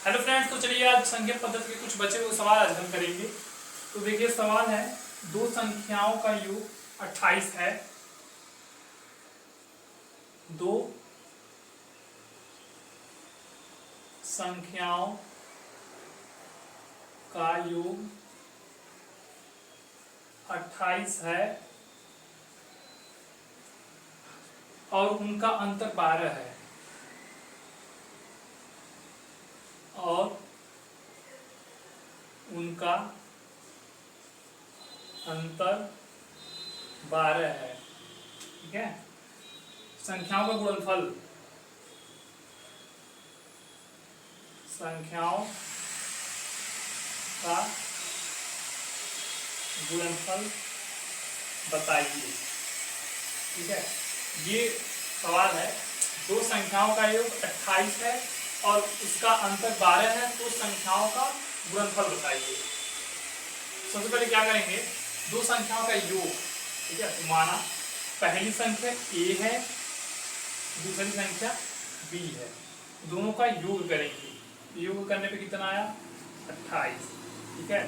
Hello friends, तो चलिए आज संख्या पद्धति के कुछ बचे हुए सवाल आज हम करेंगे। तो देखिए सवाल है, दो संख्याओं का योग 28 है। दो संख्याओं का योग 28 है और उनका अंतर 12 है। और उनका अंतर 12 है। ठीक है, संख्याओं का गुणनफल, संख्याओं का गुणनफल बताइए। ठीक है, ये सवाल है, दो संख्याओं का योग 28 है और उसका अंतर 12 है, तो संख्याओं का गुणनफल बताइए। सबसे पहले क्या करेंगे, दो संख्याओं का योग। ठीक है, तो माना पहली संख्या a है, दूसरी संख्या b है, दोनों का योग करेंगे। योग करने पे कितना आया? 28। ठीक है,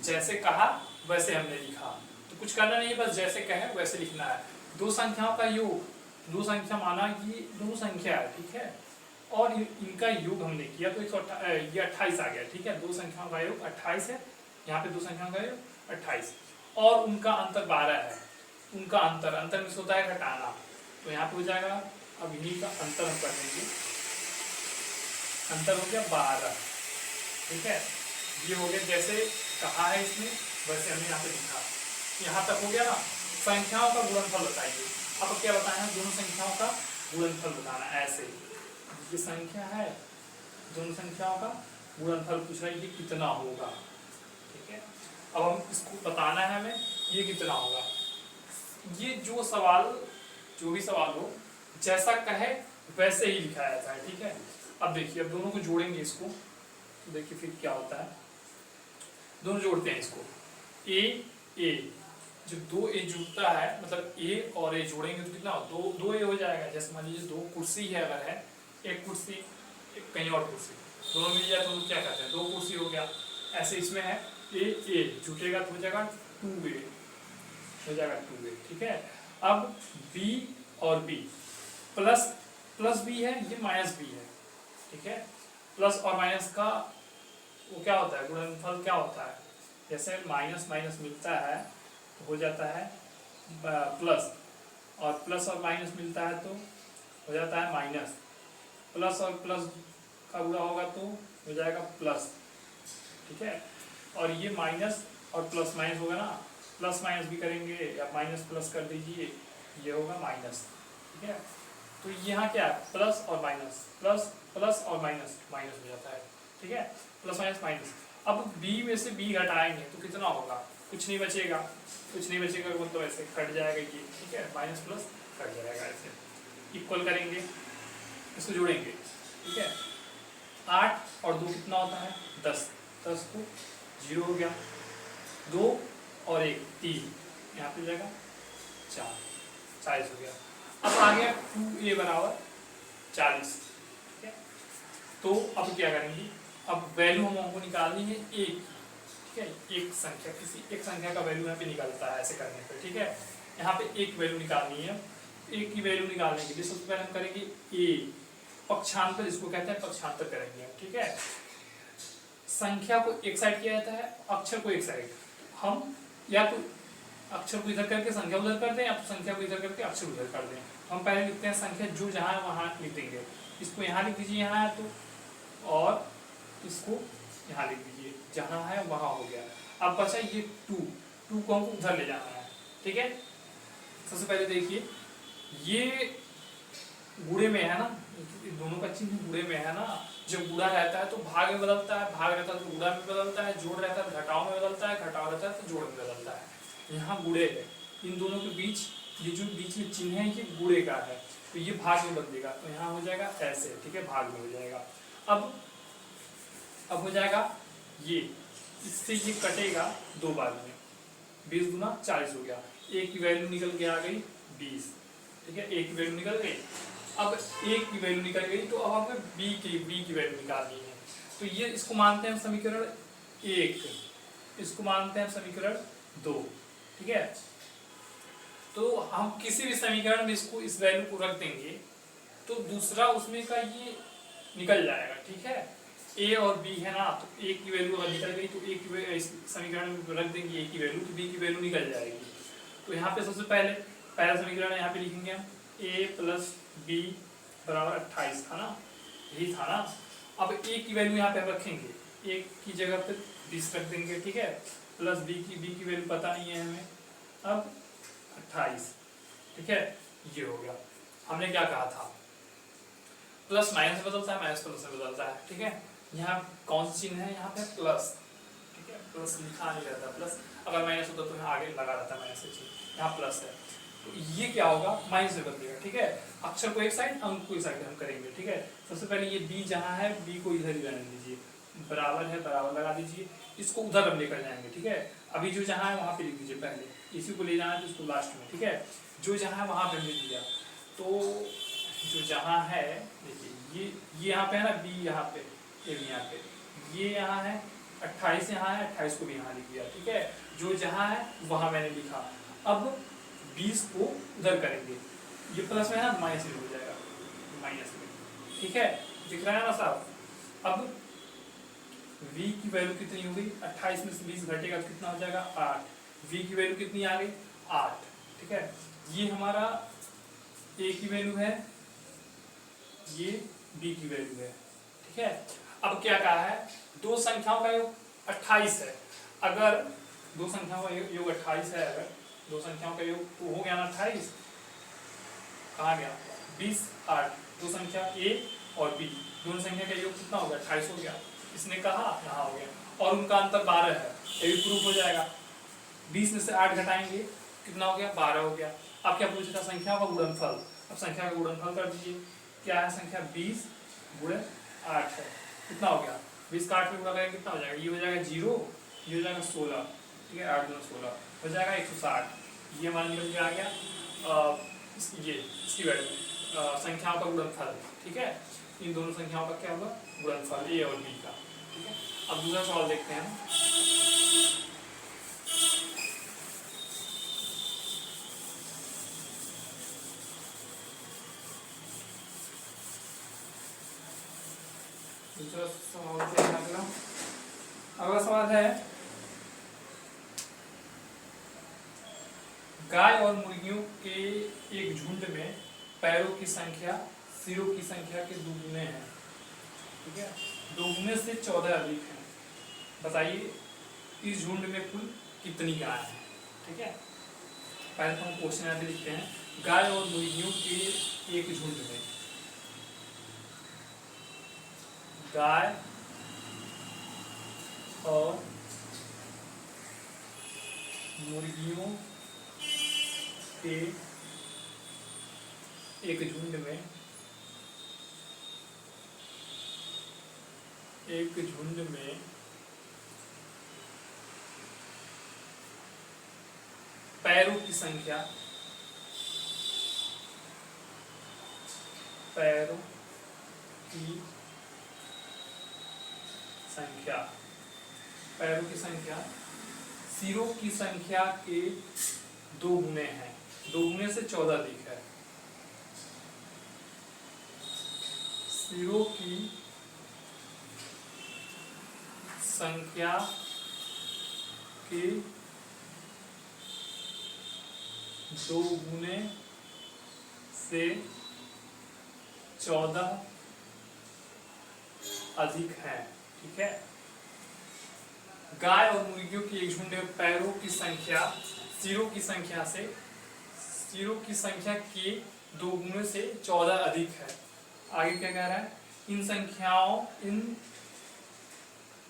जैसे कहा वैसे हमने लिखा, तो कुछ करना नहीं है, बस जैसे कहे वैसे लिखना है। दो संख्याओं का योग, दो संख्या माना कि दो संख्या है। ठीक है, और इनका योग हमने किया तो ये 28 आ गया। ठीक है, दो संख्याओं का योग 28 है, यहाँ पे दो संख्याओं का योग 28 और उनका अंतर 12 है। उनका अंतर, अंतर में होता है घटाना, तो यहाँ पे हो जाएगा, अब इन्हीं का अंतर हम कर देंगे, अंतर हो गया 12। ठीक है, ये हो गया जैसे कहा है इसमें वैसे हमने यहाँ पे लिखा। यहाँ तक हो गया ना। संख्याओं का गुणनफल बताइए। अब क्या बताना है? दोनों संख्याओं का गुणनफल बताना है। ऐसे ये संख्या है, दोनों संख्याओं का गुणनफल पूछ रहा है, ये कितना होगा। ठीक है, अब हम इसको बताना है हमें, ये कितना होगा। ये जो सवाल, जो भी सवाल हो, जैसा कहे वैसे ही लिखा जाता है। ठीक है, अब देखिए, अब दोनों को जोड़ेंगे इसको, तो देखिए फिर क्या होता है। दोनों जोड़ते हैं इसको, ए जब दो ए जुड़ता है, मतलब ए और ए जोड़ेंगे तो कितना हो? दो ए हो जाएगा। जैसे मान लीजिए दो कुर्सी है, अगर है एक कुर्सी, एक कहीं और कुर्सी, दोनों मिल जाए तो क्या कहते हैं? दो कुर्सी हो गया। ऐसे इसमें है ए जुटेगा तो हो जाएगा 2a, हो जाएगा 2a। ठीक है, अब b और b, प्लस b है, ये माइनस b है। ठीक है, प्लस और माइनस का वो क्या होता है? गुणनफल क्या होता है? जैसे माइनस माइनस मिलता है तो हो जाता है प्लस, और प्लस और माइनस मिलता है तो हो जाता है माइनस। प्लस और प्लस का गुणा होगा तो हो जाएगा प्लस। ठीक है, और ये माइनस और प्लस माइनस होगा ना, प्लस माइनस भी करेंगे या माइनस प्लस कर दीजिए, ये होगा माइनस। ठीक है, तो यहाँ क्या है? प्लस और माइनस, प्लस और माइनस हो जाता है। ठीक है, प्लस माइनस माइनस। अब b में से b घटाएंगे तो कितना होगा? कुछ नहीं बचेगा, मतलब ऐसे कट जाएगा ये। ठीक है, माइनस प्लस कट जाएगा, ऐसे इक्वल करेंगे, इसको जोड़ेंगे। ठीक है, 8 और 2 कितना होता है? 10, 10 को 0 हो गया, 2 और 1 3, यहाँ पे जाएगा 4, 40 हो गया। अब आ गया 2a बराबर 40। ठीक है, तो अब क्या करेंगे? अब वैल्यू हम हमको निकालनी है एक। ठीक है, एक संख्या, किसी एक संख्या का वैल्यू यहाँ पे निकलता है ऐसे करने पे। ठीक है, यहाँ पे एक वैल्यू निकालनी है। एक की वैल्यू निकालने के लिए सबसे पहले हम करेंगे ए, पक्षांतर जिसको कहते हैं, पक्षांतर करेंगे। ठीक है, संख्या को एक साइड किया जाता है, अक्षर को एक साइड। हम या तो अक्षर को इधर करके संख्या उधर कर दें, या तो संख्या को इधर करके अक्षर उधर कर दें। हम पहले लिखते हैं संख्या, जो जहाँ है वहाँ लिख देंगे। इसको यहाँ लिख दीजिए, यहाँ है तो, और इसको यहाँ लिख दीजिए, जहाँ है वहाँ हो गया। अब बचा ये 2 को हमको उधर ले जाना है। ठीक है, सबसे पहले देखिए, ये गुणे में है ना, दोनों का चिन्ह गुणे में है ना। जब गुणा रहता है तो भाग में बदलता है, भाग रहता है तो गुणा में बदलता है, जोड़ रहता है तो घटाव में बदलता है, घटाव रहता है तो जोड़ में बदलता है। यहाँ गुणे है, इन दोनों के बीच ये जो बीच में चिन्ह है ये गुणे का है, तो ये भाग में बदलेगा, तो यहाँ हो जाएगा ऐसे। ठीक है, भाग में हो जाएगा। अब हो जाएगा ये, इससे ये कटेगा 2 बार में, 20 गुना 40 हो गया। एक की वैल्यू निकल के आ गई 20। ठीक है, एक की वैल्यू निकल गई अब ए की वैल्यू निकल गई, तो अब हमें बी की वैल्यू निकालनी है। तो ये इसको मानते हैं समीकरण 1, इसको मानते हैं समीकरण 2। ठीक है, तो हम किसी भी समीकरण में इसको इस वैल्यू को रख देंगे तो दूसरा उसमें का ये निकल जाएगा। ठीक है, ए और बी है ना, तो ए की वैल्यू अगर निकल गई तो ए की इस समीकरण में रख देंगे ए की वैल्यू, तो बी की वैल्यू निकल जाएगी। तो यहाँ पे सबसे पहला समीकरण यहाँ पे लिखेंगे हम a प्लस बी बराबर 28 था ना, यही था ना। अब a की वैल्यू यहाँ पे हम रखेंगे, a की जगह पे 20 रख देंगे। ठीक है, प्लस b की वैल्यू पता नहीं है हमें, अब 28। ठीक है, ये हो गया। हमने क्या कहा था, प्लस माइनस से बदलता है, माइनस प्लस से बदलता है। ठीक है, यहाँ कौन सा चिन्ह है, यहाँ पे प्लस। ठीक है, प्लस लिखा नहीं रहता, प्लस अगर माइनस होता तो यहाँ आगे लगा रहता माइनस से चिन्ह, यहाँ प्लस है। तो ये क्या होगा, माइनस में बदलेगा। ठीक है, अक्षर को एक साइड, अंक को एक साइड हम करेंगे। ठीक है, सबसे पहले ये b जहाँ है, b को इधर ही रहने दीजिए, बराबर है, बराबर लगा दीजिए, इसको उधर हम लेकर जाएंगे। ठीक है, अभी जो जहाँ है वहाँ पे लिख दीजिए पहले, इसी को ले जाना है तो इसको लास्ट में। ठीक है, जो जहाँ है वहाँ पे लिख दिया, तो जो जहाँ है देखिए ये यहाँ पे है ना, b यहाँ पे, ये भी यहाँ पे, ये यहाँ है, 28 यहाँ है, 28 को भी यहाँ लिख दिया। ठीक है, जो जहाँ है वहाँ मैंने लिखा। अब 20 को उधर करेंगे, ये प्लस में है ना, माइनस में हो जाएगा, माइनस में। ठीक है, दिख रहा है ना साहब। अब v की वैल्यू कितनी हो गई, 28 में से 20 घटेगा तो कितना हो जाएगा, 8। v की वैल्यू कितनी आ गई, 8। ठीक है, ये हमारा a की वैल्यू है, ये b की वैल्यू है। ठीक है, अब क्या कहा है, दो संख्याओं का योग 28 है। अगर दो संख्याओं का योग 28 है, अगर दो संख्याओं का योग तो हो गया ना 28, कहाँ गया 20, 8, दो संख्या a और b, दोनों संख्या का योग कितना हो गया, 28 हो गया। इसने कहा यहाँ हो गया, और उनका अंतर 12 है, ये भी प्रूफ हो जाएगा। 20 में से 8 घटाएंगे, कितना हो गया, 12 हो गया। अब क्या पूछा था, संख्या का गुणनफल। अब संख्या का गुणनफल कर दीजिए, क्या है संख्या, 20 गुणे 8 है, कितना हो गया, 20 का 8 में गुणा करेंगे कितना हो जाएगा, ये हो जाएगा 0, ये हो जाएगा 16। ठीक है, 8 गुना 16 हो जाएगा 160। ये हमारा निकल के आ गया इसकी वैल्यू, संख्याओं का गुणनफल। ठीक है, इन दोनों संख्याओं का क्या होगा, गुणनफल a और b का। ठीक है, अब दूसरा सवाल देखते हैं। दूसरा सवाल देखना, अगला सवाल है, गाय और मुर्गियों के एक झुंड में पैरों की संख्या सिरों की संख्या के दुगुने हैं। ठीक है, दुगुने से 14 अधिक है। बताइए इस झुंड में कुल कितनी गाय है। ठीक है, पहले तो हम क्वेश्चन यहाँ पे लिखते हैं, गाय और मुर्गियों के एक झुंड में, गाय और मुर्गियों के एक झुंड में, एक झुंड में पैरों की संख्या, पैरों की संख्या, पैरों की संख्या सिरों की संख्या के 2 गुने हैं, 2 गुने से 14 अधिक है। सिरों की संख्या के 2 गुने से 14 अधिक है। ठीक है, गाय और मुर्गियों की एक झुंड में पैरों की संख्या सिरों की संख्या से, सिरों की संख्या के 2 गुने से 14 अधिक है। आगे क्या कह रहा है, इन संख्याओं, इन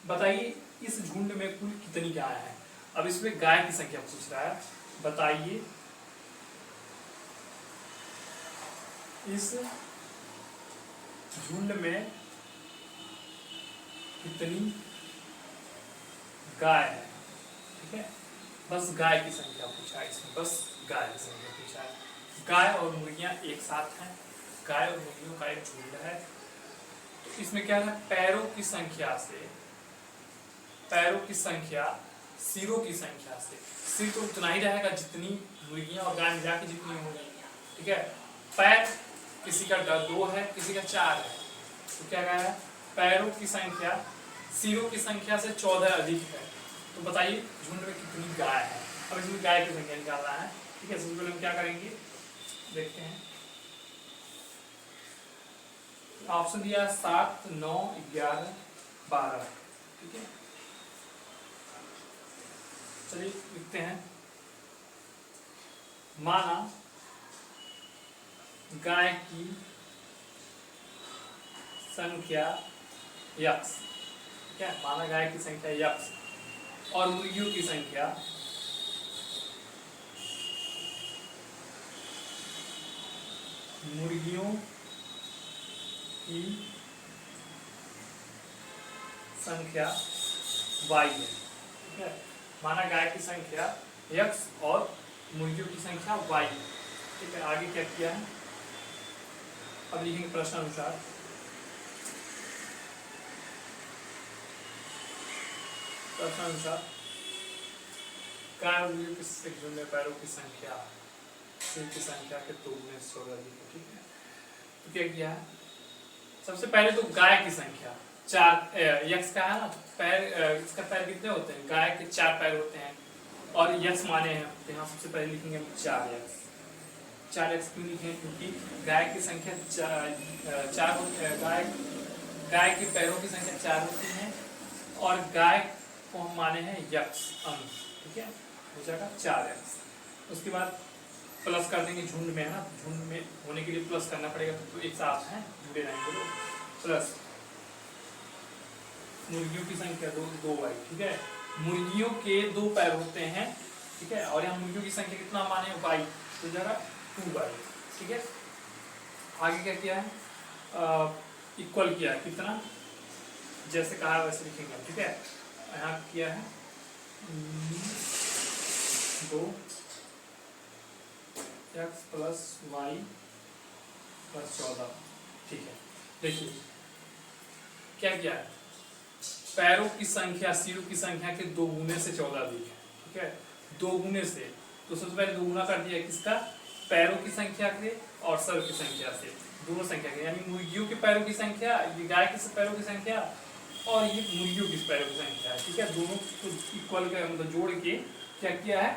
बताइए इस झुंड में कुल कितनी गाय है। अब इसमें गाय की संख्या पूछ रहा है, बताइए इस झुंड में कितनी गाय है। ठीक है, बस गाय की संख्या पूछा है इसमें, बस गाय की संख्या पूछा है। गाय और मुर्गियां एक साथ हैं, गाय और मुर्गियों का एक झुंड है। तो इसमें क्या है, पैरों की संख्या से, पैरों की संख्या सिरों की संख्या से, सिर तो उतना ही रहेगा जितनी मुर्गियां और गाय मिला के जितनी होंगी, ठीक है। पैर किसी का 2 है, किसी का 4 है, तो क्या कहा है, पैरों की संख्या सिरों की संख्या से 14 अधिक है। तो बताइए झुंड में कितनी गाय है। अब इसमें गाय की संख्या निकालना है, ठीक है। सबसे पहले हम क्या करेंगे, देखते हैं। ऑप्शन दिया 7, 9, 11, 12, ठीक है। चलिए लिखते हैं। माना गाय की संख्या यक्स, ठीक है, माना गाय की संख्या यक्स और मुर्गियों की संख्या y है, ठीक है। माना गाय की संख्या x और मुर्गियों की संख्या y, ठीक है। आगे क्या किया है, अब लिखेंगे प्रश्न अनुसार। प्रश्न अनुसार गाय और मुर्गियों के झुंड में पैरों की संख्या सिर की संख्या के तुलना से 14 अधिक है, ठीक है। तो क्या किया है, सबसे पहले तो गाय की संख्या 4, यक्स का है ना, पैर, इसका पैर कितने होते हैं, गाय के 4 पैर होते हैं और यक्स माने हैं, तो यहाँ सबसे पहले लिखेंगे हम 4 यक्स। 4 यक्स क्यों लिखे, क्योंकि गाय की संख्या 4 होती है, गाय के पैरों की संख्या 4 होती है और गाय को हम माने हैं यक्स अंक, ठीक है, हो जाएगा 4 यक्स। उसके बाद प्लस कर देंगे, झुंड में है ना, झुंड में होने के लिए प्लस करना पड़ेगा, तो एक साथ है जुड़े रहेंगे लोग। प्लस मुर्गियों की संख्या 2 y, ठीक है। मुर्गियों के 2 पैर होते हैं, ठीक है, और यहाँ मुर्गियों की संख्या कितना माने y, तो जरा 2y, ठीक है। आगे क्या किया है, इक्वल किया है, कितना जैसे कहा है वैसे लिखेंगे, ठीक है। यहाँ किया है 2 x प्लस y प्लस 14, ठीक है। देखिए क्या किया है, पैरों की संख्या सिरों की संख्या के 2 गुने से 14 अधिक है, ठीक है। 2 गुने से, तो सबसे पहले 2 गुना कर दिया किसका, पैरों की संख्या के और सर की संख्या से, दोनों संख्या के, यानी मुर्गियों के पैरों की संख्या, ये गाय के पैरों की संख्या और ये मुर्गियों की पैरों की संख्या है, ठीक है। दोनों को इक्वल कर, मतलब जोड़ के क्या किया है,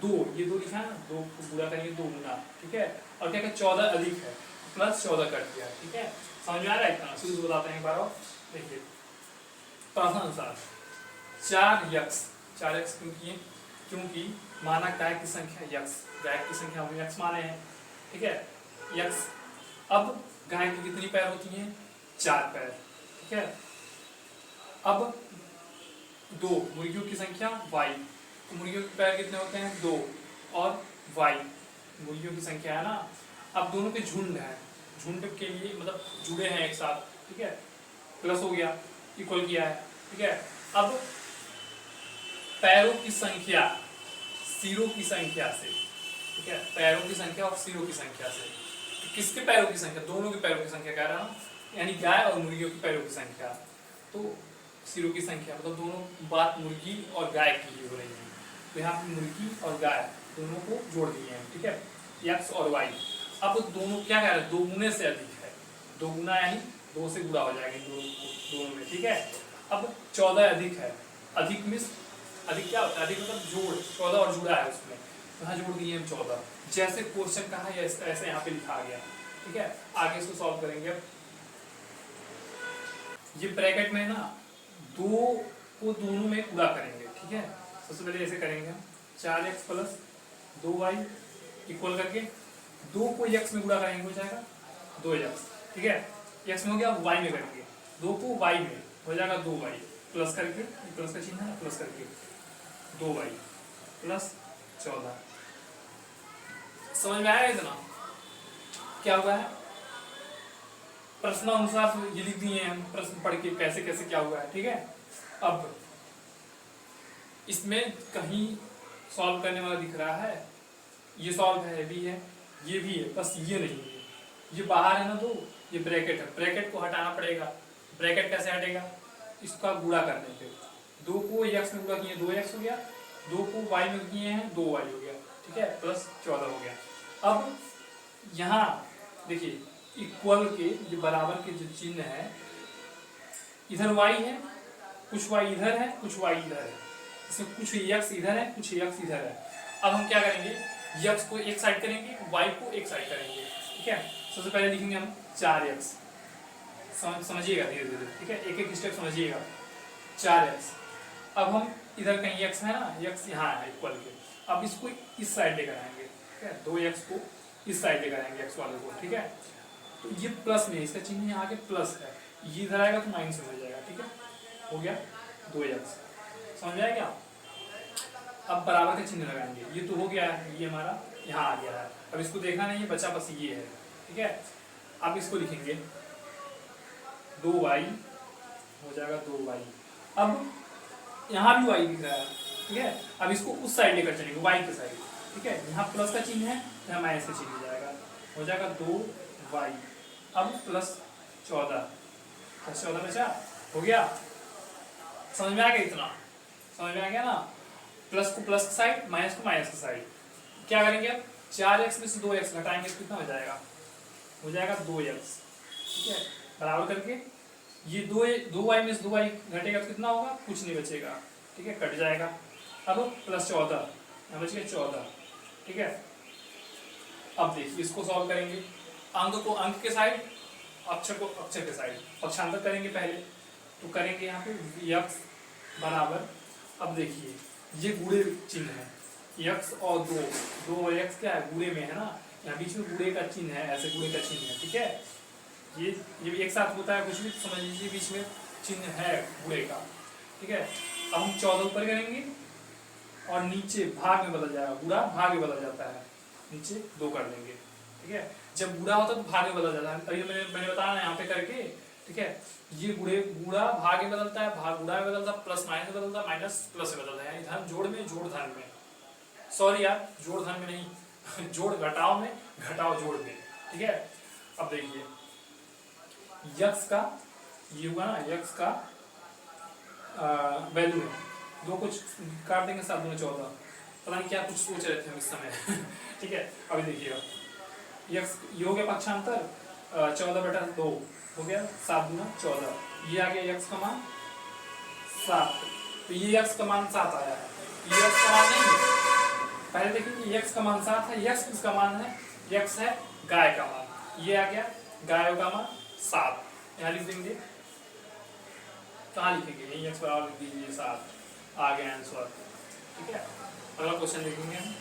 2, ये 2 लिखा है ना, 2 को पूरा करेंगे 2 गुना, ठीक है। और क्या 14 अधिक है, प्लस 14 कर दिया, ठीक है। समझ में आ रहा है इतना, शुरू से बताते हैं एक बार और देखिए। प्रश्न अनुसार 4 यक्स क्यों किए, क्योंकि माना गाय की संख्या यक्स, गाय की संख्या हम यक्स माने हैं, ठीक है, यक्स। अब गाय की कितनी पैर होती हैं, 4 पैर, ठीक है। अब 2 मुर्गियों की संख्या y, तो मुर्गियों के पैर कितने होते हैं, 2 और y मुर्गियों की संख्या है ना। अब दोनों के झुंड है, झुंड के लिए मतलब जुड़े हैं एक साथ, ठीक है, प्लस हो गया, इक्वल किया है, ठीक है। अब पैरों की संख्या सिरों की संख्या से, ठीक है, पैरों की संख्या और सिरों की संख्या से, तो किसके पैरों की संख्या, दोनों के पैरों की संख्या कह रहा हूँ, यानी गाय और मुर्गियों के पैरों की संख्या, तो सिरों की संख्या, मतलब दोनों बात मुर्गी और गाय की ही हो रही है, तो यहाँ पे मुर्गी और गाय दोनों को जोड़ दिए हैं, ठीक है, यक्स और वाई। अब दोनों क्या कह रहे हैं, 2 गुने से अधिक है, 2 गुना यानी 2 से गुणा हो जाएगा दोनों में, ठीक है। अब 14 अधिक है, अधिक मीन्स अधिक क्या होता है, अधिक मतलब जोड़, 14 और जुड़ा है उसमें, तो यहाँ जोड़ दिए हम 14, जैसे क्वेश्चन कहा है ऐसे यहाँ पे लिखा गया, ठीक है। आगे इसको सॉल्व करेंगे। ये ब्रैकेट में ना 2 को दोनों में पूरा करेंगे, ठीक है। सबसे पहले ऐसे करेंगे हम 4x प्लस 2y इक्वल करके 2 को x में गुणा करेंगे, हो जाएगा 2x, ठीक है। x में हो गया, y में करेंगे 2 को y में, हो जाएगा 2y प्लस करके, प्लस का चिन्ह है, प्लस करके 2y प्लस 14। समझ में आया इतना, क्या हुआ है, प्रश्न अनुसार ये लिख दिए हम, प्रश्न पढ़ के कैसे कैसे क्या हुआ है, ठीक है। अब इसमें कहीं सॉल्व करने वाला दिख रहा है, ये सॉल्व है भी है, ये भी है, बस ये नहीं है, ये बाहर है ना, दो, ये ब्रैकेट है, ब्रैकेट को हटाना पड़ेगा। ब्रैकेट कैसे हटेगा, इसका गुणा करने पे, 2 को x में गुणा किए 2x हो गया, 2 को y में किए हैं 2y हो गया, ठीक है, प्लस 14 हो गया। अब यहाँ देखिए इक्वल के जो बराबर के जो चिन्ह है, इधर y है, कुछ y इधर है, कुछ y इधर है, इसमें कुछ x इधर है, कुछ x इधर है। अब हम क्या करेंगे, x को एक साइड करेंगे, y को एक साइड करेंगे, ठीक है। सबसे पहले लिखेंगे हम 4x, समझिएगा धीरे धीरे, ठीक है, एक एक स्टेप समझिएगा। 4x, अब हम इधर कहीं x है ना, x यहाँ है इक्वल के, अब इसको इस साइड लेकर आएंगे, ठीक है, 2x को इस साइड लेकर आएंगे x वाले को, ठीक है। तो ये प्लस में, इसका चिन्ह यहाँ आगे प्लस है, ये इधर आएगा तो माइनस में हो जाएगा, ठीक है, हो गया 2x, समझ में आया क्या। अब बराबर का चिन्ह लगाएंगे, ये तो हो गया है, ये हमारा यहाँ आ गया है, अब इसको देखना नहीं, ये बचा बस ये है, ठीक है। अब इसको लिखेंगे 2y हो जाएगा 2y, अब यहाँ भी y दिख रहा है, ठीक है। अब इसको उस साइड लेकर चलेंगे, y के साइड, ठीक है, यहाँ प्लस का चिन्ह है, यहाँ माइनस का चिन्ह हो जाएगा 2y, अब प्लस 14, प्लस 14 बचा, हो गया, समझ में आ गया, इतना समझ में आ गया ना। प्लस को प्लस की साइड, माइनस को माइनस की साइड, क्या करेंगे अब 4x में से 2x घटाएंगे तो कितना हो जाएगा, 2x, ठीक है, बराबर करके ये 2y में से 2y घटेगा तो कितना होगा, कुछ नहीं बचेगा, ठीक है, कट जाएगा। अब प्लस 14, यहाँ बच गया 14, ठीक है। अब देखिए इसको सॉल्व करेंगे, अंक को अंक के साइड, अक्षर को अक्षर के साइड, पक्षांतर करेंगे पहले, तो करेंगे यहाँ पे x बराबर, अब देखिए ये गुणे चिन्ह है, x और 2x क्या है, गुणे में है ना, यहाँ बीच में गुणे का चिन्ह है, ऐसे गुणे का चिन्ह है, ठीक है, ये भी एक साथ होता है, कुछ भी समझ लीजिए, बीच में चिन्ह है गुणे का, ठीक है। अब हम 14 ऊपर करेंगे और नीचे भाग में बदल जाएगा, गुणा भाग में बदल जाता है, नीचे 2 कर देंगे, ठीक है। जब गुणा होता है तो भाग में बदल जाता है, अभी मैंने बताया ना यहाँ पे करके, ठीक है। ये गुणा भाग में बदलता है, भाग गुणा में बदलता है, प्लस माइनस में बदलता है, माइनस प्लस में बदलता है, यानी धन जोड़ में, जोड़ धन में, सॉरी यार, जोड़ धन में नहीं जोड़ घटाओ में, घटाओ जोड़ में, ठीक है। अब देखिए x का ये हुआ ना, x का वैल्यू है, 2 कुछ काट देंगे, 7 दूनी 14, पता नहीं क्या कुछ सोच रहे थे हम इस समय ठीक है। अभी देखिएगा x ये हो गया पक्षांतर, 14/2 हो गया, 7 दूना 14, ये आ गया x का मान 7, तो ये x का मान 7 आया है, ये x का मान नहीं है, पहले देखिए x का मान 7 है, x किसका मान है, x है गाय का मान, ये आ गया गाय का मान 7, यहाँ लिख देंगे, कहाँ लिखेंगे, यही x बराबर लिख दीजिए 7, आ गया आंसर, ठीक है। अगला क्वेश्चन लिखेंगे हम,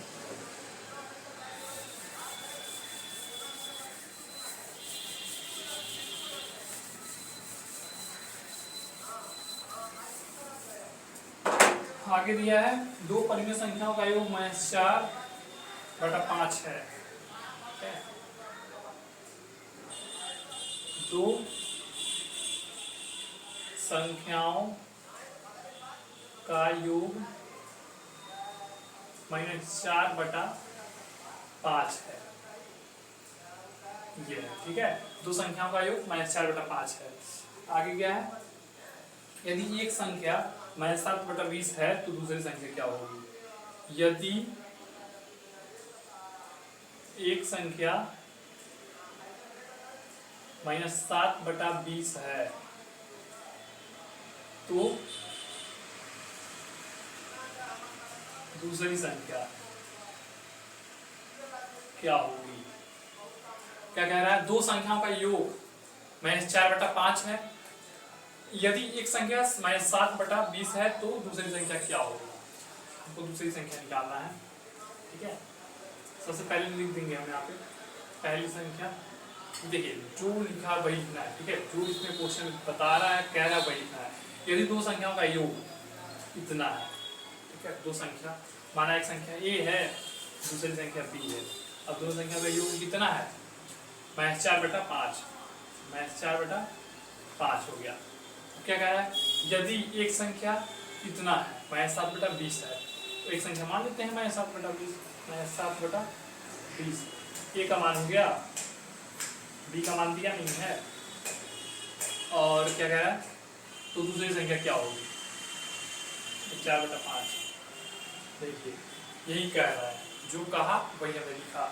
आगे दिया है 2 परिमेय संख्याओं का योग -4/5 है, ठीक है। 2 संख्याओं का योग -4/5 है, ये है, ठीक है। 2 संख्याओं का योग -4/5 है। आगे क्या है, यदि एक संख्या -7/20 है तो दूसरी संख्या क्या होगी, यदि एक संख्या -7/20 है तो दूसरी संख्या क्या होगी। क्या कह रहा है, 2 संख्याओं का योग -4/5 है, यदि एक संख्या -7/20 है तो दूसरी संख्या क्या होगी, हमको दूसरी संख्या निकालना है, ठीक है। सबसे पहले लिख देंगे हम यहाँ पे पहली संख्या, देखिए जो लिखा वही लिखना है, ठीक है, जो इसमें क्वेश्चन बता रहा है, कह रहा है वही लिखना है। यदि 2 संख्याओं का योग इतना है, ठीक है, 2 संख्या, माना एक संख्या a है, दूसरी संख्या b है, अब दोनों संख्या का योग कितना है, -4/5, -4/5 हो गया। क्या कह रहा है, यदि एक संख्या इतना है, -7/20 है, तो एक संख्या मान लेते हैं -7/20, a का मान हो गया बी का मान दिया नहीं है। और क्या कह रहा है, तो दूसरी संख्या क्या होगी, 4/5। देखिए यही कह रहा है, जो कहा वही हमने लिखा।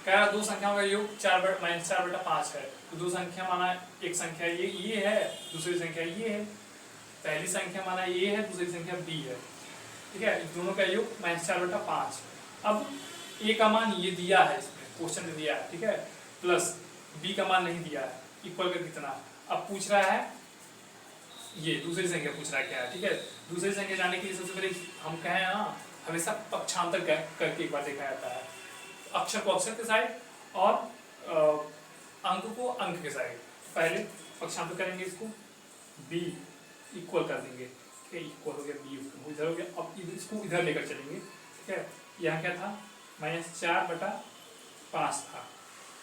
कह रहा दो संख्याओं का योग -4/5 है। तो दो संख्या माना एक संख्या ये है, दूसरी संख्या ये है। पहली संख्या माना ये है, दूसरी संख्या बी है, ठीक है। इन दोनों का योग -4/5। अब ए का मान ये दिया है, इसमें क्वेश्चन में दिया है, ठीक है, प्लस बी का मान नहीं दिया है, इक्वल का कितना। अब पूछ रहा है ये दूसरी संख्या पूछ रहा है क्या है, ठीक है। दूसरी संख्या जाने के लिए सबसे पहले हम कहें ना, हमेशा पक्षांतर करके एक बार देखा जाता है, अक्षर को अक्षर के साइड और अंक को अंक के साइड। पहले पक्षांतर करेंगे, इसको b इक्वल कर देंगे, ठीक है, इक्वल हो गया b इधर हो गया। अब इसको इधर लेकर चलेंगे, ठीक है। यहाँ क्या था, -4/5 था,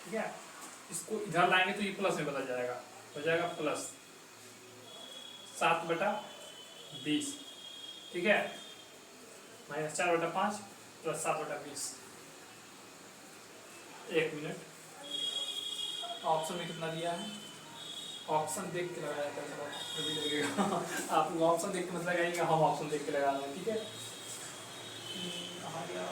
ठीक है। इसको इधर लाएंगे तो ये प्लस में बदल जाएगा, हो जाएगा प्लस 7/20, ठीक है। -4/5 प्लस 7/20। एक मिनट, ऑप्शन में कितना दिया है, ऑप्शन देख के लगाया था, जल्दी लगेगा। आप लोग ऑप्शन देख के मत लगाइएगा, हम ऑप्शन देख के लगा दें, ठीक है। कहाँ गया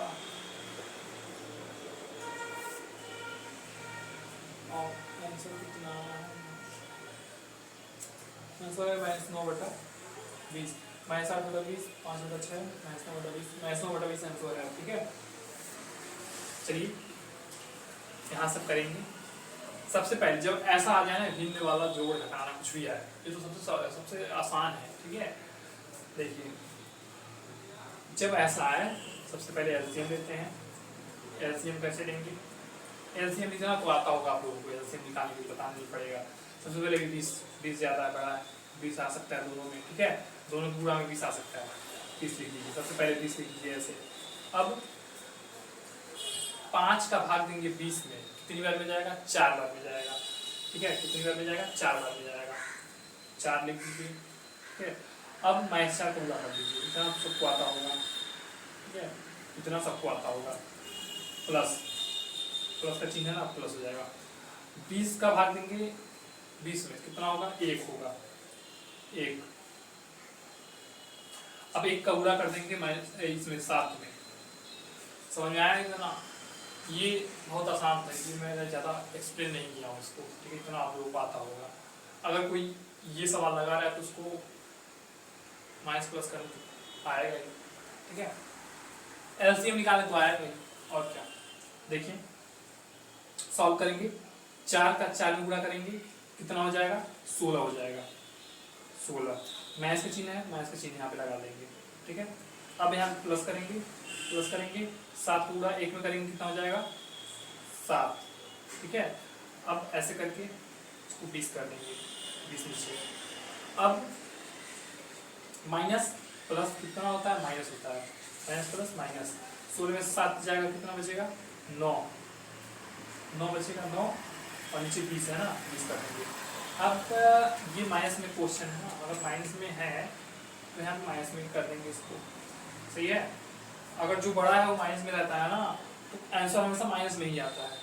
आंसर, कितना आंसर है, -9/20, -8/20, 5/6, -9/20 आंसर है, ठीक है। चलिए यहाँ सब करेंगे। सबसे पहले जब ऐसा आ जाए ना, भिन्न वाला जोड़ घटाना कुछ भी आए, ये तो सबसे आसान है, ठीक है। देखिए जब ऐसा आए, सबसे पहले एलसीएम लेते हैं। एलसीएम कैसे लेंगे, एलसीएम इतना तो आता होगा आप लोगों को, एलसीएम निकालने के लिए बताना नहीं पड़ेगा। सबसे पहले 20 ज़्यादा है बड़ा है, 20 आ सकता है दोनों में, ठीक है, दोनों के गुणा में 20 आ सकता है, 30 लिख लीजिए। सबसे पहले 20 लिख लीजिए ऐसे। अब 5 का भाग देंगे 20 में, कितनी बार में जाएगा, 4 बार में जाएगा, ठीक है। कितनी बार में जाएगा, 4 बार में जाएगा, 4 लिख दीजिए, ठीक है। अब -4 को गुणा कर दीजिए, इतना सबको आता होगा, ठीक है, इतना सबको आता होगा। प्लस का चिन्ह है ना, प्लस हो जाएगा। 20 का भाग देंगे 20 में, कितना होगा, 1 होगा, 1। अब 1 का गुणा कर देंगे इसमें 7 में, समझ में आया ना। ये बहुत आसान था, ये मैंने ज़्यादा एक्सप्लेन नहीं किया हूँ इसको, ठीक है, इतना आप लोगों को आता होगा। अगर कोई ये सवाल लगा रहा है तो उसको माइनस प्लस करने तो आएगा ही, ठीक है। एलसीएम निकालें तो आएगा ही, और क्या। देखिए सॉल्व करेंगे, 4 का 4 में गुणा करेंगे, कितना हो जाएगा, 16 हो जाएगा, 16। माइनस का चिन्ह है, माइनस का चिन्ह यहाँ पे लगा देंगे, ठीक है। अब यहाँ प्लस करेंगे, 7 को गुणा 1 में करेंगे, कितना हो जाएगा, 7, ठीक है। अब ऐसे करके इसको 20 कर देंगे, 20 नीचे। अब माइनस प्लस कितना होता है, माइनस होता है, माइनस प्लस माइनस। 16 में 7 जाएगा, कितना बचेगा, 9 बचेगा, 9, और नीचे 20 है ना, 20 कर देंगे। अब ये माइनस में क्वेश्चन है ना, अगर माइनस में है तो हम माइनस में कर देंगे इसको, सही है। अगर जो बड़ा है वो माइनस में रहता है ना, तो आंसर हमेशा माइनस में ही आता है।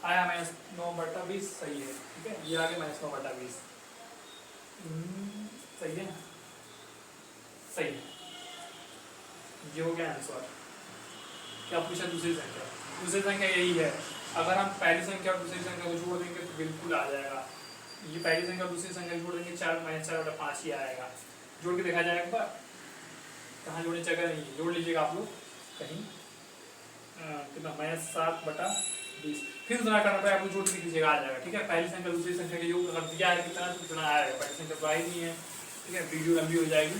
आया -9/20, सही है, ठीक है। ये आगे -9/20, सही है, सही है, ये हो गया आंसर। क्या पूछा, दूसरी संख्या यही है। अगर हम पहली संख्या और दूसरी संख्या को जोड़ देंगे तो बिल्कुल आ जाएगा। ये पहली संख्या और दूसरी संख्या जोड़ देंगे, 4 - 4/5 ही आएगा। जोड़ के देखा जाएगा एक बार, कहाँ जोड़ने जगह नहीं है, जोड़ लीजिएगा आप लोग कहीं, कितना, -7/20। फिर उतना करना पड़ेगा, आपको जोड़ के लीजिएगा, आ जाएगा, ठीक है। पहली संख्या दूसरी संख्या के योग अगर दिया है कितना तो उतना आएगा, पहली संख्या तो आई नहीं है, ठीक है। वीडियो लंबी हो जाएगी,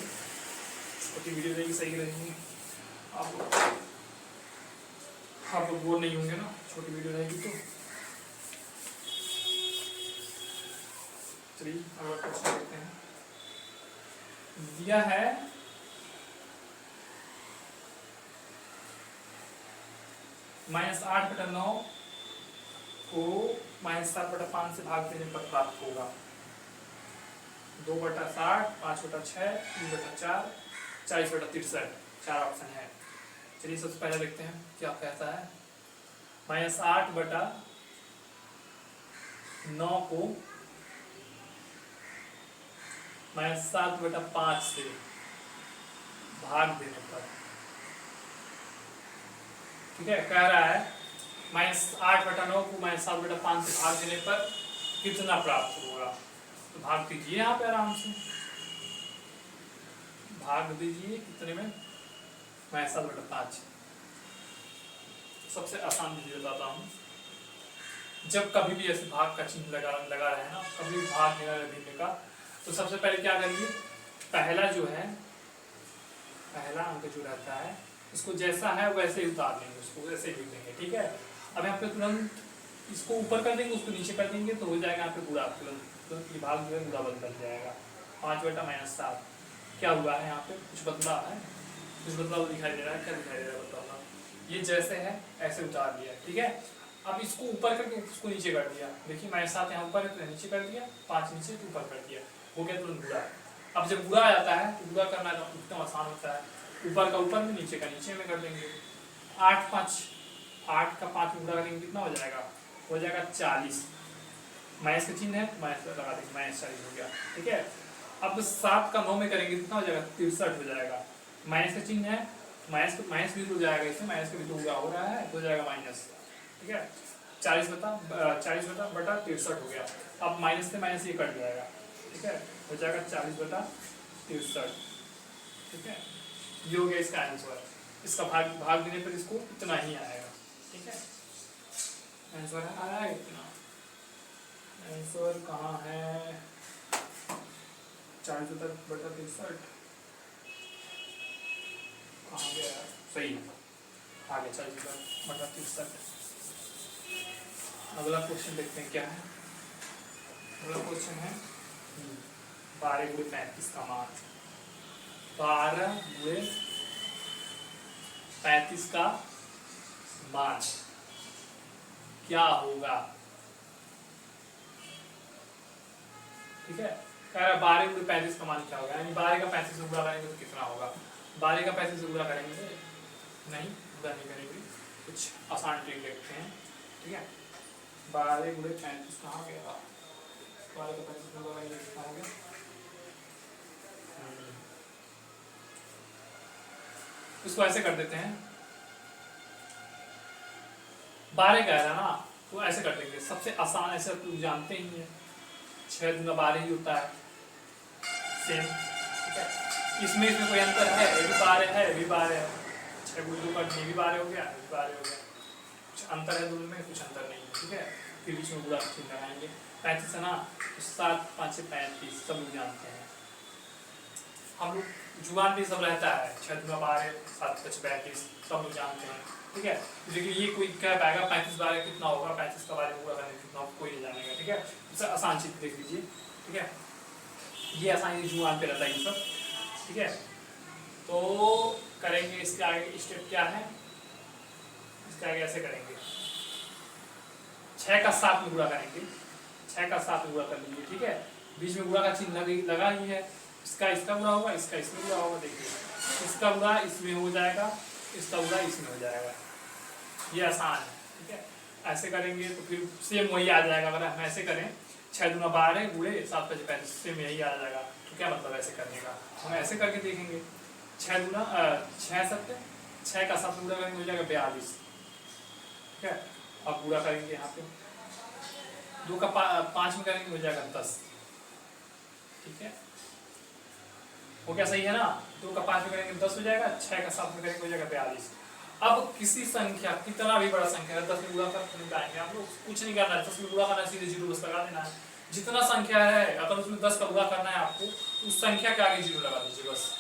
छोटी वीडियो रहेगी, सही रहेगी। आप लोग बोर नहीं होंगे ना, छोटी वीडियो रहेगी तो। चलिए अगला क्वेश्चन देखते हैं। दिया है -8/9 को -7/5 से भाग देने पर प्राप्त होगा। 2/60, 5/6, 3/4, 40/63, 4 ऑप्शन है। चलिए सबसे पहले देखते हैं क्या कहता है। -8/9 9 को -7/5 से भाग देने पर, ठीक है, कह रहा है -8/9 को -7/5 से भाग देने पर कितना प्राप्त होगा। तो भाग दीजिए यहाँ पे आराम से, भाग दीजिए कितने में, -7/5। सबसे आसान विधि बताता हूँ। जब कभी भी ऐसे भाग का चिन्ह लगा रहे हैं ना, कभी भी भाग देने का, तो सबसे पहले क्या करेंगे, पहला जो है, पहला अंक जो रहता है इसको जैसा है वैसे ही उतार लेंगे, उसको वैसे ही लिख देंगे, ठीक है। अब यहाँ पे तुरंत इसको ऊपर कर देंगे, उसको नीचे कर देंगे, तो हो जाएगा यहाँ पे गुणा, तुरंत ये भाग जो है गुणा बदल जाएगा। 5/-7 क्या हुआ है यहाँ पे, कुछ बदला है, कुछ बदलाव दिखाई दे रहा है, क्या दिखाई दे रहा है बदलाव, ये जैसे है ऐसे उतार दिया, ठीक है। अब इसको ऊपर करके उसको नीचे कर दिया, देखिए -7 यहाँ ऊपर है तो नीचे कर दिया, 5 नीचे तो ऊपर कर दिया, हो गया तुरंत गुणा। अब जब गुणा आ जाता है तो गुणा करना एकदम आसान होता है, ऊपर का ऊपर में नीचे का नीचे में कर देंगे। 8 का 5 गुणा करेंगे कितना हो जाएगा, 40। माइनस का चिन्ह है, माइनस लगा देंगे, -40 हो गया, ठीक है। अब 7 का 9 में करेंगे कितना हो जाएगा, 63 हो जाएगा। माइनस का चिन्ह है, माइनस भी हो जाएगा, इसमें माइनस का भी तो हो रहा है, हो जाएगा माइनस, ठीक है। 40/63 हो गया। अब माइनस से माइनस ये कट जाएगा, ठीक है, हो जाएगा 40/63, ठीक है। ये हो गया इसका आंसर। इसका भाग देने पर इसको इतना ही आएगा, ठीक है। आंसर आया इतना, आंसर कहाँ है, 40/63 कहाँ गया, सही है, आगे 40/63। अगला क्वेश्चन देखते हैं क्या है। अगला क्वेश्चन है 12 × 35 का मान, 12 × 35 का मान क्या होगा, ठीक है। कह रहा है 12 × 35 का मान क्या होगा, यानी 12 का 35 से गुणा करेंगे तो कितना होगा। 12 का 35 से गुणा करेंगे नहीं, गुणा नहीं करेंगे, कुछ आसान ट्रिक देखते हैं, ठीक है। 12 × 35 कहाँ गया, 12 का 35 गुणा करेंगे कितना हो गया, इसको ऐसे कर देते हैं। 12 कह रहा है ना, तो ऐसे कर देंगे, सबसे आसान, ऐसे तो जानते ही हैं, 6 × 12 ही होता है, सेम, ठीक है। इसमें कोई अंतर है, ये भी 12 है, ये भी 12 है, 6 × 2 का ये भी 12 हो गया, ये भी 12 हो गया, कुछ अंतर है दोनों में, कुछ अंतर नहीं है, ठीक है। फिर बीच में गुणा चिन्ह लगाएंगे, 35 है ना, तो 7 × 5 = 35, सब लोग जानते हैं, हम लोग जुबान भी सब रहता है, 6 × 12 7 × 5 = 35, सब लोग जानते हैं, ठीक है। देखिए ये कोई कह पाएगा 35/12 कितना होगा, 35 का 12 पूरा करने कितना होगा, कोई नहीं जानेगा, ठीक है। इससे आसान चीज देख लीजिए, ठीक है, ये आसान जुबान पे रहता है ये सब, ठीक है। तो करेंगे, इसके आगे स्टेप क्या है, इसके आगे ऐसे करेंगे, 6 का 7 में गुणा करेंगे, 6 का 7 में गुणा कर लीजिए, ठीक है। बीच में गुणा का चिन्ह लगा ही है, इसका गुणा होगा, इसका इसमें गुणा होगा, देखिए इसका गुणा इसमें हो जाएगा, इसका गुणा इसमें हो जाएगा, ये आसान है, ठीक है। ऐसे करेंगे तो फिर सेम वही आ जाएगा, अगर हम ऐसे करें 6 × 12 × 7 × 35, सेम यही आ जाएगा। तो क्या मतलब ऐसे करने का, हम ऐसे करके देखेंगे, 6 का 7 गुणा करेंगे हो जाएगा 42, ठीक है। अब गुणा करेंगे यहाँ पे, 2 का 5 में करेंगे हो जाएगा 10, ठीक है, हो गया, सही है ना। 2 का 5 में करेंगे 10 हो जाएगा, 6 का 7 में करेंगे हो जाएगा 42। अब किसी संख्या, कितना भी बड़ा संख्या है, 10 में गुणा कर निकालेंगे, आप लोग कुछ नहीं करना है, 10 में गुणा करना है, सीधे 0 बस लगा देना है। जितना संख्या है, अगर उसमें 10 का गुणा करना है आपको, उस संख्या के आगे 0 लगा दीजिए बस।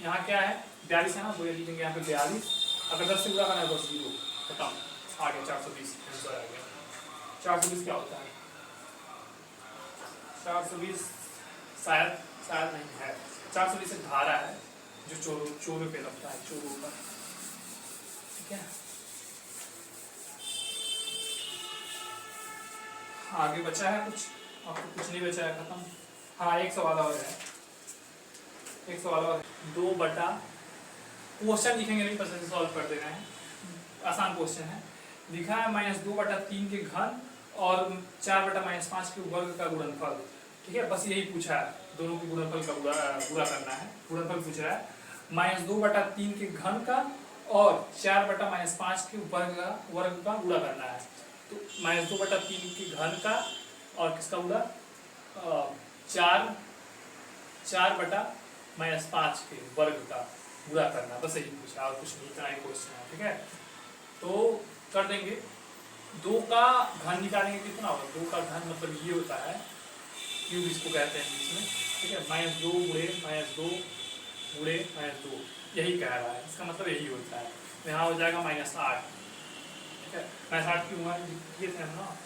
यहाँ क्या है, 42 है ना, तो ये लिखेंगे यहाँ पे 42, अगर 10 से गुणा करना है बस 0, खत्म, आ गया 420, आंसर आ गया। 420 क्या होता है, 420 शायद नहीं है, 420 एक धारा है जो चोरों पे लगता है, चोरों पर, ठीक है। आगे बचा है कुछ, आपको कुछ नहीं बचा है, खत्म। हाँ, एक सवाल और है, एक सवाल और, 2 बटा, क्वेश्चन लिखेंगे नहीं, पसंद सॉल्व कर देना है, आसान क्वेश्चन है। लिखा है -2/3 के घन और 4/-5 के वर्ग का गुणनफल, ठीक है, बस यही पूछा है, दोनों के गुणनफल का पूरा करना है, गुणनफल पूछ रहा है। -2/3 के घन का और 4/-5 के वर्ग का गुणा करना है। तो -2/3 के घन का और किसका गुणा, 4/-5 के वर्ग का गुणा करना, बस यही पूछा और कुछ नहीं, इतना ही क्वेश्चन है, ठीक है। तो कर देंगे, 2 का घन निकालेंगे कितना होगा, 2 का घन मतलब ये होता है क्यूब इसको कहते हैं बीच में, ठीक है, -2 गुणे -2 गुणे -2, यही कह रहा है, इसका मतलब यही होता है। तो यहाँ हो जाएगा -8, ठीक है, -8 क्यों हुआ, ये थे ना,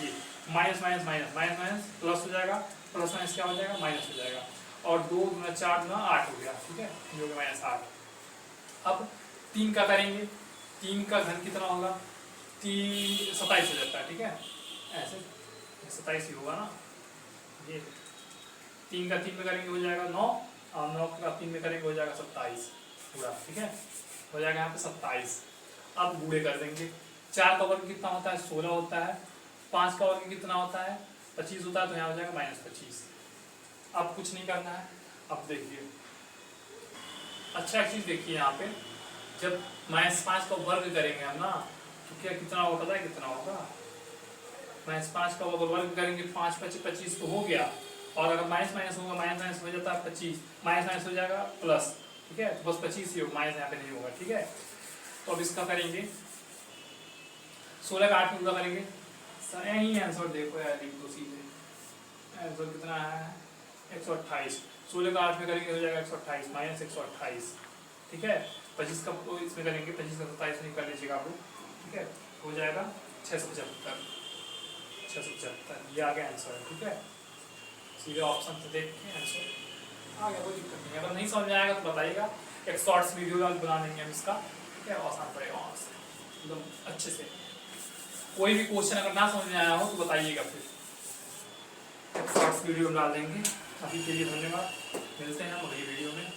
ये minus minus minus minus minus plus हो जाएगा, प्लस माइनस क्या हो जाएगा, माइनस हो जाएगा, और 2 गुना 4 गुना 8 हो गया, ठीक है, ये हो गया -8। अब 3 का करेंगे, 3 का घन कितना होगा, 27 हो जाता है, ठीक है, ऐसे 27 ही होगा ना, ये 3 का 3 में करेंगे हो जाएगा 9, और 9 का 3 में करेंगे हो जाएगा 27 पूरा, ठीक है, हो जाएगा यहाँ पे 27। अब गुणे कर देंगे, 4 का वर्ग कितना होता है, 16 होता है, 5 का वर्ग कितना होता है, 25 होता है, तो यहाँ हो जाएगा -25। अब कुछ नहीं करना है, अब देखिए अच्छा चीज देखिए, यहाँ पे जब -5 का वर्ग करेंगे हम ना, तो क्या कितना होगा पता है, कितना होगा, -5 का वर्ग करेंगे, 5 × 25 तो हो गया, और अगर माइनस माइनस होगा, माइनस माइनस हो जाता है 25, माइनस माइनस हो जाएगा प्लस, ठीक है, तो बस 25 ही होगा, माइनस यहाँ पे नहीं होगा, ठीक है। तो अब इसका करेंगे, 16 का 8 में पूरा करेंगे, यही आंसर देखो यार, लिख दो सीधे, आंसर कितना है 128, 16 का 8 में करेंगे हो जाएगा 128 -128, ठीक है, 25 का तो इसमें करेंगे, 25 का 27 नहीं कर लीजिएगा आप लोग, ठीक है, हो जाएगा 675, 675, ये आ गया आंसर, ठीक है, सीधे ऑप्शन से देख के आंसर आ गया, कोई दिक्कत नहीं। अगर नहीं समझ में आएगा तो बताइएगा, एक शॉर्ट्स वीडियो बना देंगे हम इसका, ठीक है, आसान पड़ेगा वहाँ से एकदम अच्छे से। कोई भी क्वेश्चन अगर ना समझ में आया हो तो बताइएगा, फिर एक शॉर्ट्स वीडियो डाल देंगे। अभी के लिए धन्यवाद, मिलते हैं हम अगली वीडियो में।